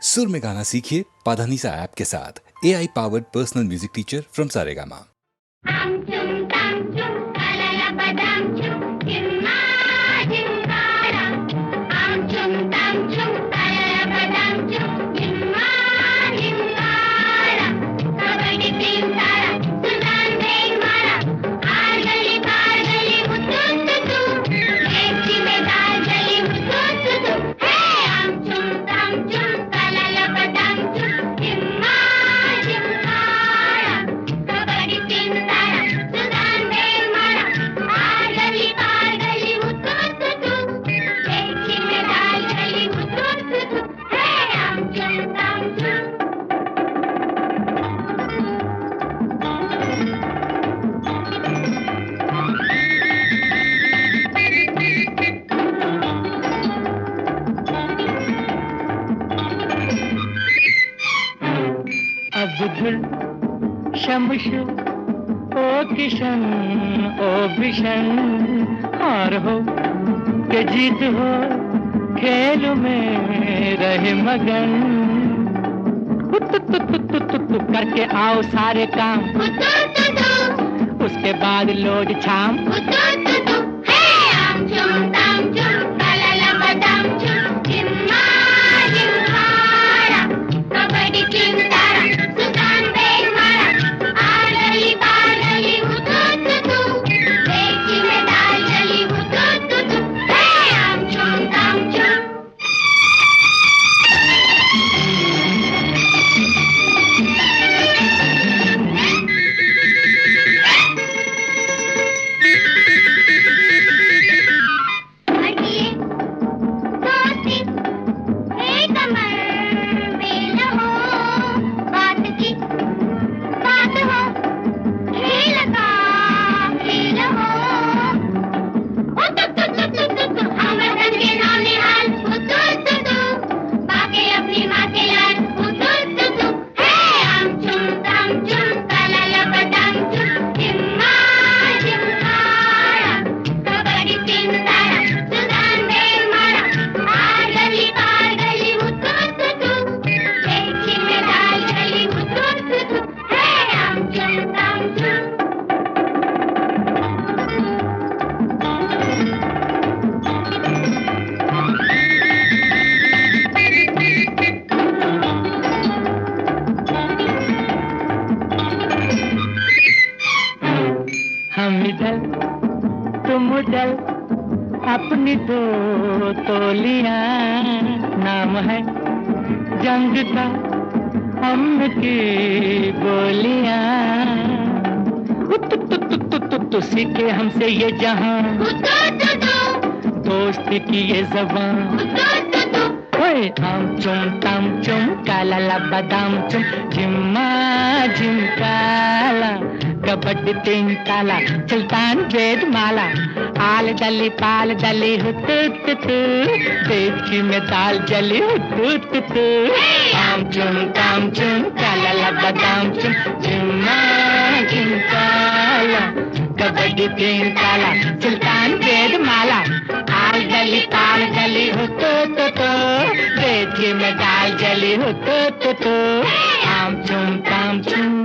सुर में गाना सीखिए पाधानीसा ऐप के साथ। AI powered personal music teacher from Saregama. शमशु ओ किशन ओ भीषण, हार हो के जीत हो खेल में रहे मगन। करके आओ सारे काम, उसके बाद लोड छाम। अपनी दो तोलियां, नाम है जंग का हम की बोलियां। सीखे हमसे ये जहां, दोस्त की ये ज़बान। आम चुम ताम चुम काला ला बादाम चुम, जिम्मा जिम काला कबड्डी तीन ताला सुल्तान वेद माला। आल दली पाल दली हुतुतुतु, देवकी में दाल जली हुतुतुतु। आम चुम ताम चुम काला ला बादाम चुम, जिम्मा जिम काला कबड्डी तीन ताला सुल्तान वेद माला। आल दली पाल दली हुतुतुतु, देवकी में दाल जली हुतुतुतु। आम चुम ताम चुम।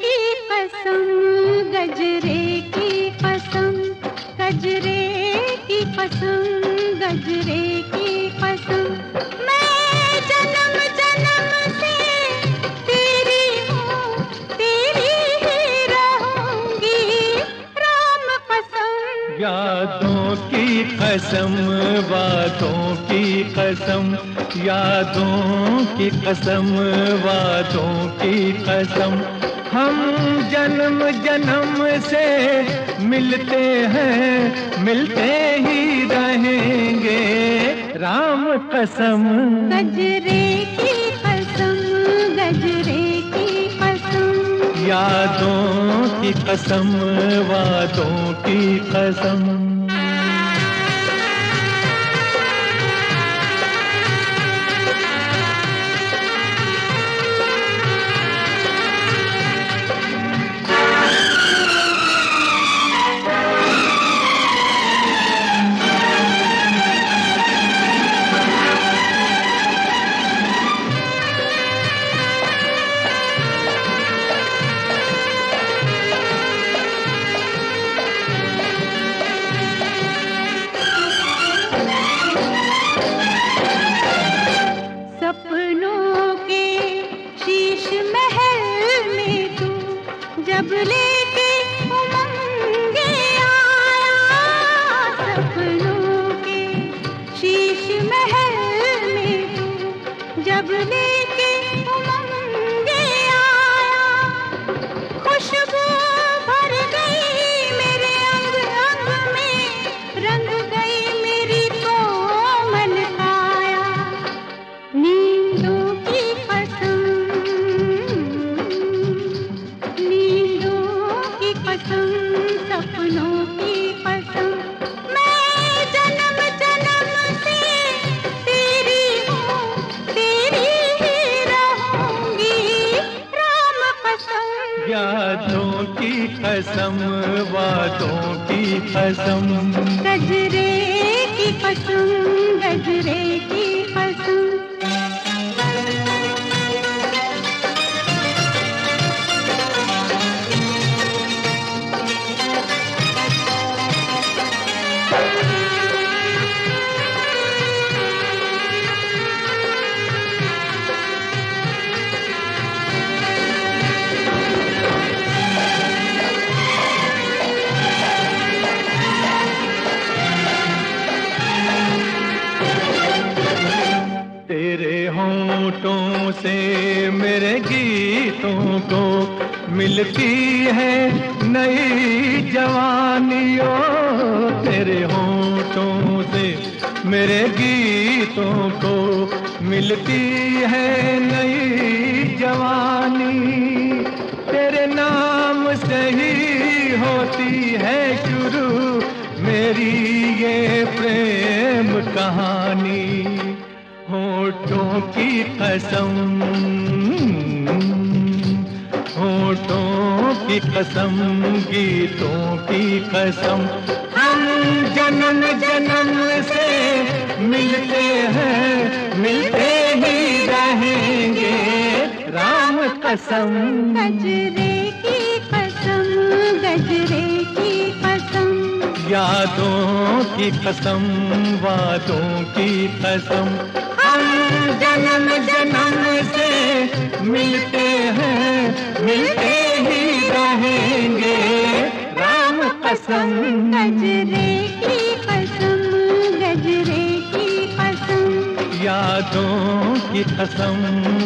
की कसम, गजरे की कसम, गजरे की कसम, गजरे की कसम, मैं जन्म जन्म से तेरी हूँ, तेरी ही रहूंगी, राम कसम। यादों की कसम, बातों की कसम, यादों की कसम, वादों की कसम, हम जन्म जन्म से मिलते हैं, मिलते ही रहेंगे, राम कसम। गजरे की कसम, गजरे की कसम, यादों की कसम, वादों की कसम। सपनों के शीश महल में तू जब लेके उमंगे आया, सपनों के शीश महल में तू जब लेके उमंगे आया, खुशबू भर गई मेरे अंग अंग में, रंग गई मेरी कोमल काया, नींदों की कसम, नींदों की कसम, सपनों की कसम, मैं जन्म जन्म से तेरी हूँ, तेरी ही रहूंगी, राम कसम। यादों की कसम, वादों की कसम, गजरे की कसम, गजरे की कसम। तेरे होंठों से मेरे गीतों को मिलती है नई जवानियों, तेरे होंठों से मेरे गीतों को मिलती है नई जवानी, तेरे नाम से ही होती है शुरू मेरी ये प्रेम कहानी, होठों की कसम, होठों की कसम, गीतों की कसम, हम जन्म जन्म से मिलते हैं, मिलते ही रहेंगे, राम कसम। गजरे की कसम, गजरे की कसम, यादों की कसम, वादों की कसम, हम जन्म जन्म से मिलते हैं, मिलते ही रहेंगे, राम कसम। गजरे की कसम, गजरे की कसम, यादों की कसम,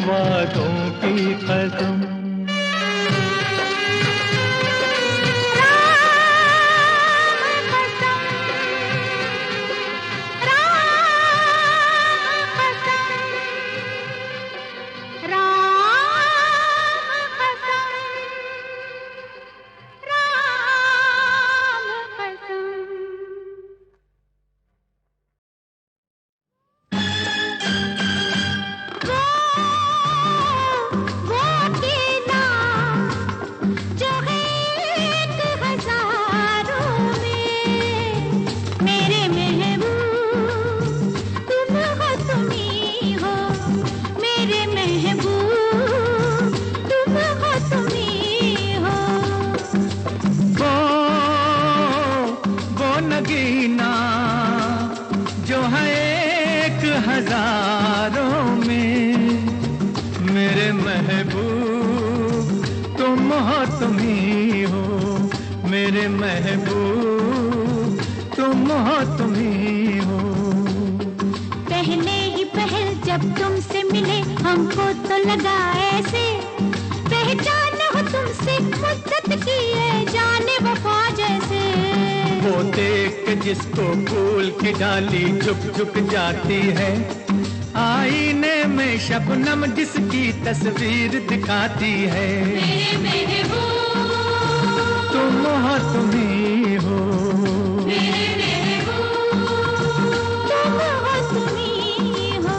वादों की कसम। वो तुम हो तुम ही हो मेरे महबूब, तुम हो तुम ही हो। पहले ही पहल जब तुमसे मिले हमको तो लगा ऐसे, पहचान हो तुमसे मुद्दत की है जाने वफा जैसे। वो देख के जिसको फूल की डाली झुक झुक जाती है, आईने में शबनम जिसकी तस्वीर दिखाती है। मेरे महबूब, तुम हो तुम ही हो मेरे महबूब, तुम हो तुम ही हो।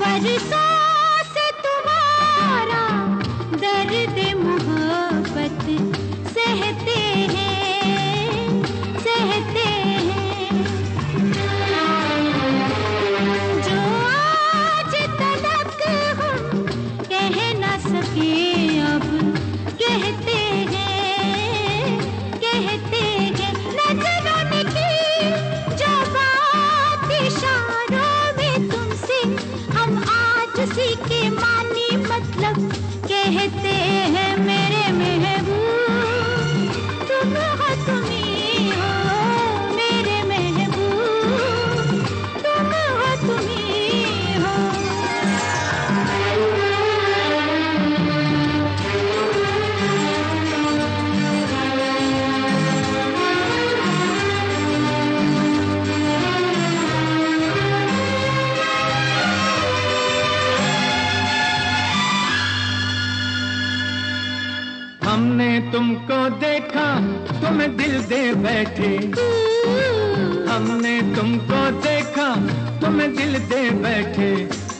बरसों से तुम्हारा दर्द मोहब्बत सहते हैं, सहते हैं। जो आज तलक हम कह न सके अब कहते हैं, कहते हैं। नजरों ने की जो बात इशारों में तुमसे हम आज सीखे मानी मतलब कहते हैं। मेरे महबूब, तुम हो तुम ही हो मेरे महबूब, तुम हो तुम ही हो। हमने तुमको देखा तुम्हें दिल दे बैठे, हमने तुमको देखा तुम्हें दिल दे बैठे।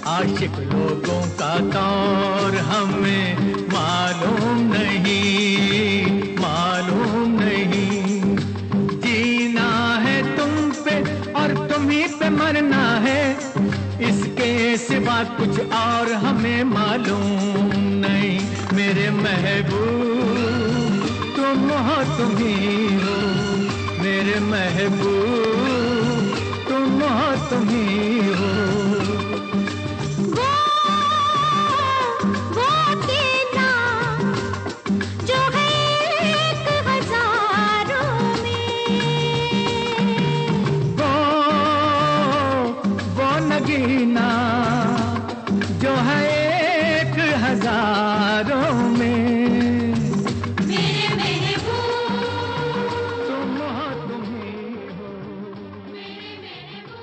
आशिक लोगों का दौर हमें मालूम नहीं, मालूम नहीं। जीना है तुम पे और तुम ही पे मरना है, इसके सिवा कुछ और हमें मालूम नहीं। मेरे महबूब, तुम हो तुम ही हो मेरे महबूब, तुम हो तुम ही हो। वो अकेला जो है एक हजारों में, वो नगीना जो है एक हजारों में। मेरे महबूब, तुम हो तुम ही हो मेरे महबूब।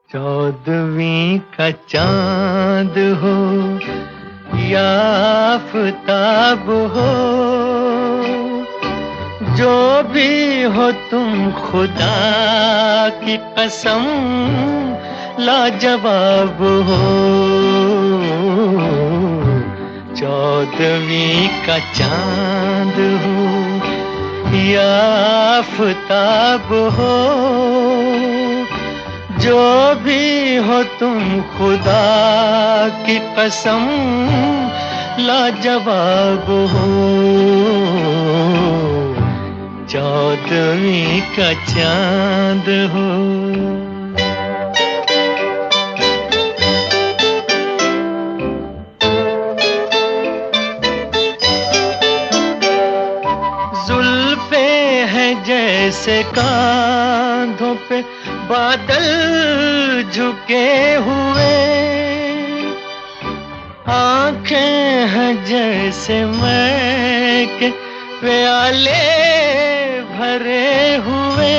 चौदहवीं का चांद हो या आफताब हो, जो भी हो तुम खुदा की कसम लाजवाब हो। चौदहवीं का चांद हो या आफताब हो, जो भी हो तुम खुदा की कसम लाजवाब हो। चौदहवीं का चांद हो। जुल्फे हैं जैसे कांधों पे बादल झुके हुए, आंखें हैं जैसे मैं के प्याले भरे हुए।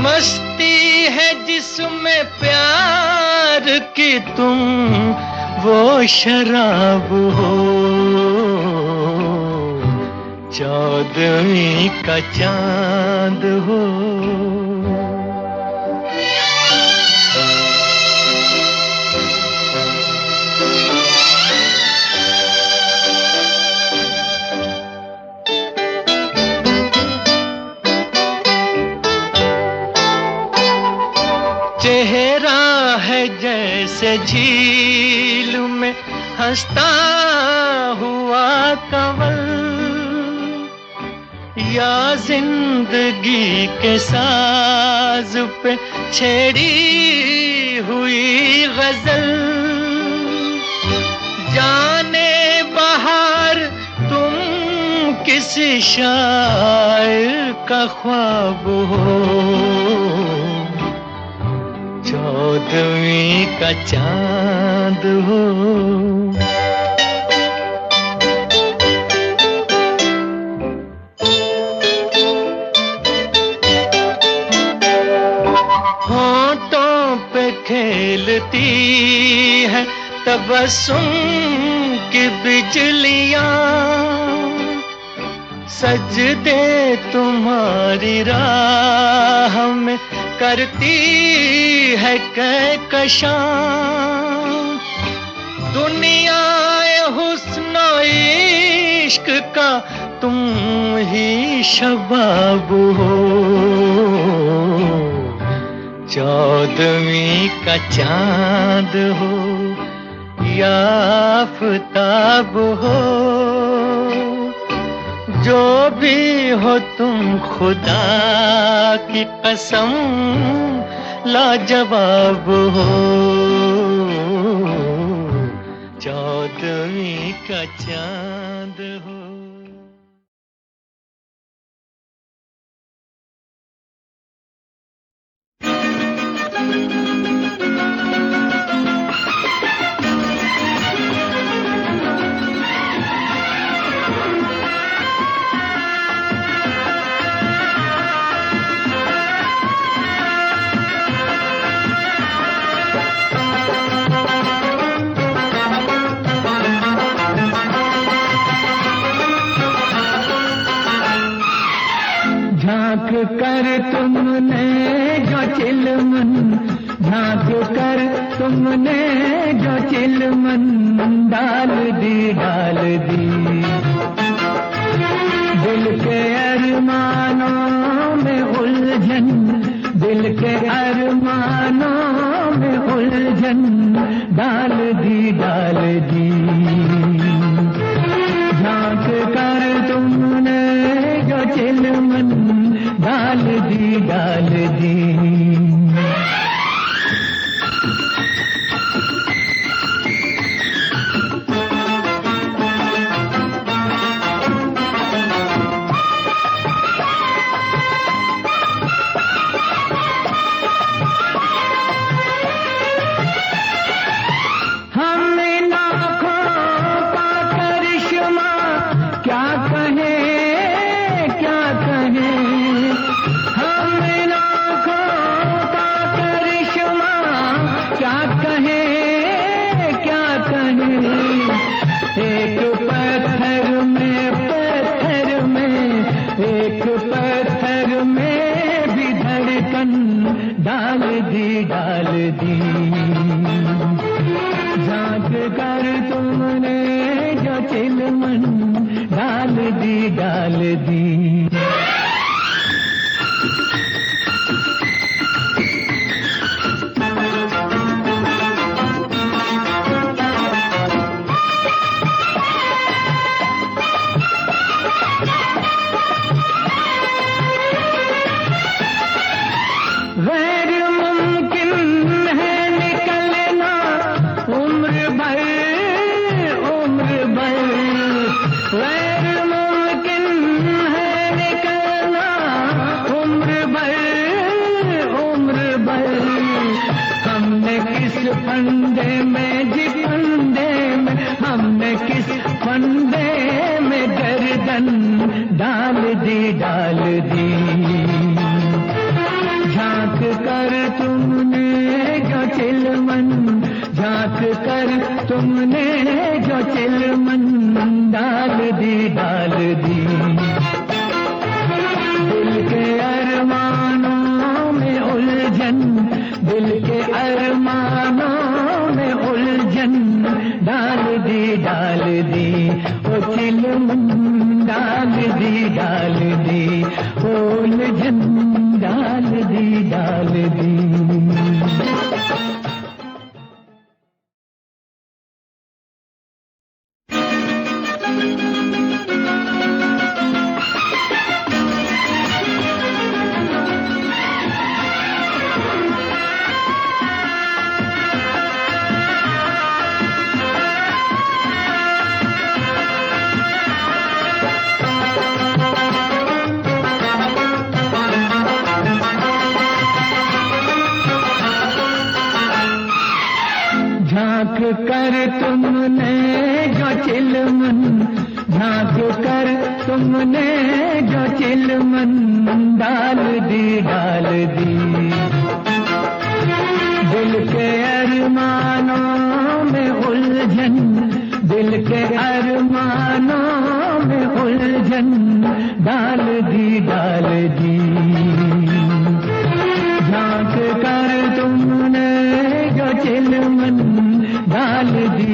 मस्ती है जिसमें प्यार की तुम वो शराब हो। चौदहवीं का चांद हो। तैरा है जैसे झील में हंसता हुआ कंवल, या जिंदगी के साज पे छेड़ी हुई गजल। जाने बहार तुम किसी शायर का ख्वाब हो, चौदहवीं का चांद हो। होंठों पे खेलती है तबस्सुम की बिजलियां, सजदे तुम्हारी राह में करती है कहकशां। दुनिया हुस्न इश्क का तुम ही शबाब हो, चौदहवीं का चांद हो या आफताब हो। जो भी हो तुम खुदा की कसम लाजवाब हो, चौदहवीं का चांद हो। झांक कर तुमने जो चिलमन, झांक कर तुमने जो चिलमन डाल दी दिल के अरमानों में उलझन, दिल के अरमानों में उलझन डाल दी झांक कर तुमने जो चिलमन डाल दी। डाल दी झांक कर तुमने जो चिलमन डाल दी फंदे में जी फंदे में हमने किस फंदे में गर्दन डाल दी झांक कर तुमने जो चिलमन झांक कर तुमने जो चिलमन डाल दी दिल के अरमानों में उलझन दिल के अरमानों में उलझन डाल दी ओ चिलमन डाल दी उलझन डाल दी झांक कर तुमने जो चिलमन, झांक कर तुमने जो चिलमन डाल दी दिल के अरमानों में उलझन, दिल के अरमानों में उलझन डाल दी झांक कर तुमने जो चिलमन डाल दी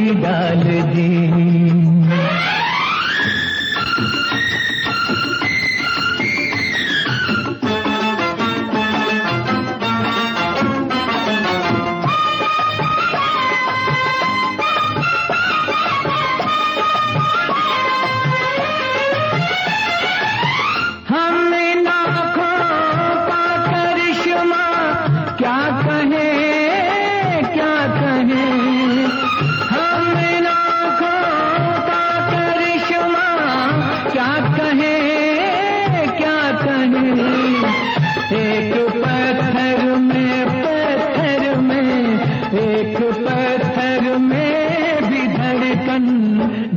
एक पत्थर में भी धड़कन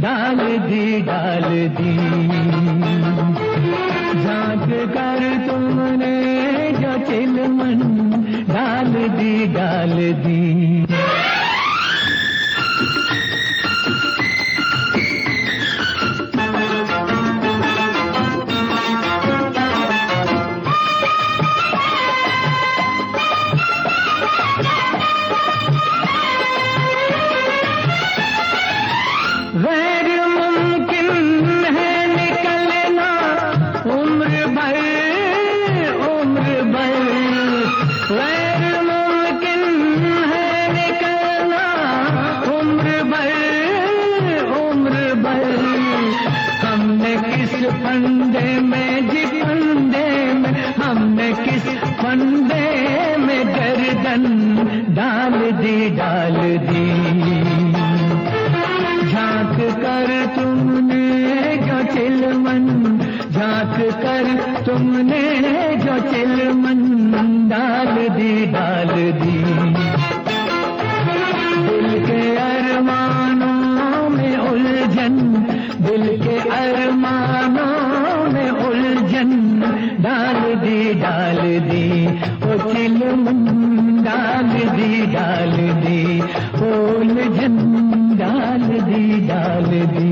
डाल दी झांक कर तुमने जो चिलमन डाल दी गैर मुमकिन है निकलना उम्र भर, गैर मुमकिन है निकलना उम्र भर। हमने किस फंदे में हमने किस फंदे में गर्दन डाल दी झांक कर तुमने जो चिलमन, झांक कर तुमने जो चिलमन डाल दी दिल के अरमानों में उलझन, दिल के अरमानों में उलझन डाल दी ओ चिलमन डाल दी उलझन डाल दी